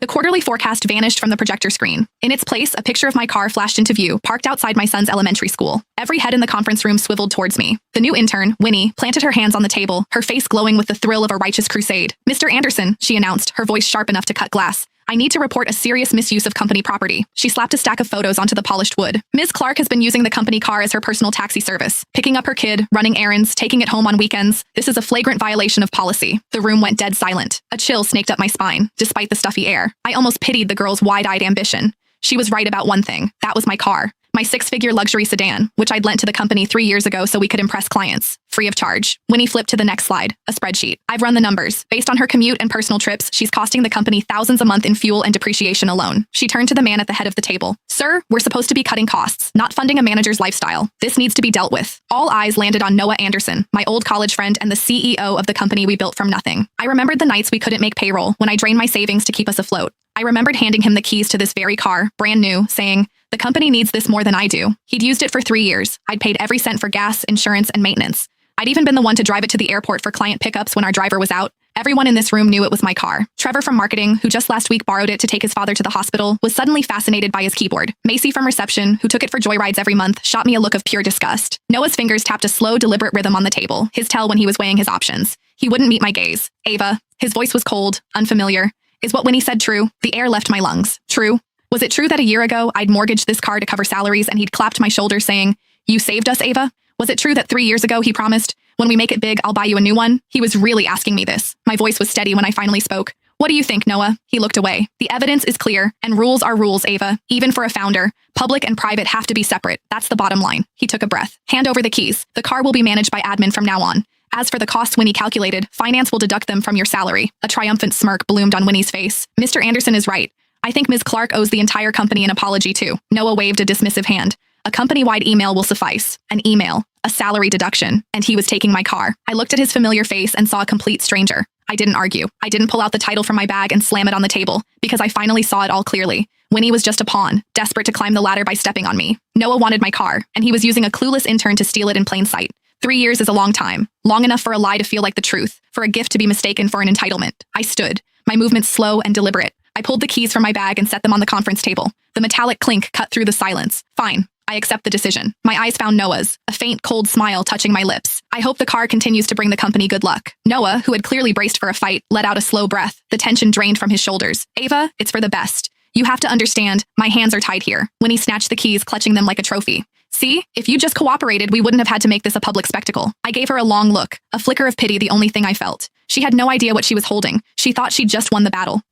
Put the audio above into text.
The quarterly forecast vanished from the projector screen. In its place, a picture of my car flashed into view, parked outside my son's elementary school. Every head in the conference room swiveled towards me. The new intern, Winnie, planted her hands on the table, her face glowing with the thrill of a righteous crusade. "Mr. Anderson," she announced, her voice sharp enough to cut glass. "I need to report a serious misuse of company property." She slapped a stack of photos onto the polished wood. "Ms. Clark has been using the company car as her personal taxi service, picking up her kid, running errands, taking it home on weekends. This is a flagrant violation of policy." The room went dead silent. A chill snaked up my spine, despite the stuffy air. I almost pitied the girl's wide-eyed ambition. She was right about one thing. That was my car. My 6-figure luxury sedan, which I'd lent to the company 3 years ago so we could impress clients. Free of charge. Winnie flipped to the next slide, a spreadsheet. I've run the numbers. Based on her commute and personal trips, she's costing the company thousands a month in fuel and depreciation alone. She turned to the man at the head of the table. "Sir, we're supposed to be cutting costs, not funding a manager's lifestyle. This needs to be dealt with." All eyes landed on Noah Anderson, my old college friend and the CEO of the company we built from nothing. I remembered the nights we couldn't make payroll, when I drained my savings to keep us afloat. I remembered handing him the keys to this very car, brand new, saying, "The company needs this more than I do." He'd used it for 3 years. I'd paid every cent for gas, insurance, and maintenance. I'd even been the one to drive it to the airport for client pickups when our driver was out. Everyone in this room knew it was my car. Trevor from marketing, who just last week borrowed it to take his father to the hospital, was suddenly fascinated by his keyboard. Macy from reception, who took it for joyrides every month, shot me a look of pure disgust. Noah's fingers tapped a slow, deliberate rhythm on the table, his tell when he was weighing his options. He wouldn't meet my gaze. "Ava." His voice was cold, unfamiliar. Is what Winnie said true? The air left my lungs. True? Was it true that a year ago I'd mortgaged this car to cover salaries and he'd clapped my shoulder saying, "You saved us, Ava"? Was it true that 3 years ago he promised, "When we make it big, I'll buy you a new one"? He was really asking me this. My voice was steady when I finally spoke. "What do you think, Noah?" He looked away. "The evidence is clear, and rules are rules, Ava. Even for a founder, public and private have to be separate. That's the bottom line." He took a breath. "Hand over the keys. The car will be managed by admin from now on. As for the costs Winnie calculated, finance will deduct them from your salary." A triumphant smirk bloomed on Winnie's face. "Mr. Anderson is right. I think Ms. Clark owes the entire company an apology too." Noah waved a dismissive hand. "A company-wide email will suffice." An email. A salary deduction. And he was taking my car. I looked at his familiar face and saw a complete stranger. I didn't argue. I didn't pull out the title from my bag and slam it on the table, because I finally saw it all clearly. Winnie was just a pawn, desperate to climb the ladder by stepping on me. Noah wanted my car, and he was using a clueless intern to steal it in plain sight. 3 years is a long time. Long enough for a lie to feel like the truth, for a gift to be mistaken for an entitlement. I stood, my movements slow and deliberate. I pulled the keys from my bag and set them on the conference table. The metallic clink cut through the silence. "Fine. I accept the decision." My eyes found Noah's, a faint, cold smile touching my lips. "I hope the car continues to bring the company good luck." Noah, who had clearly braced for a fight, let out a slow breath. The tension drained from his shoulders. "Ava, it's for the best. You have to understand, my hands are tied here." When he snatched the keys, clutching them like a trophy. "See, if you just cooperated, we wouldn't have had to make this a public spectacle." I gave her a long look, a flicker of pity the only thing I felt. She had no idea what she was holding. She thought she'd just won the battle.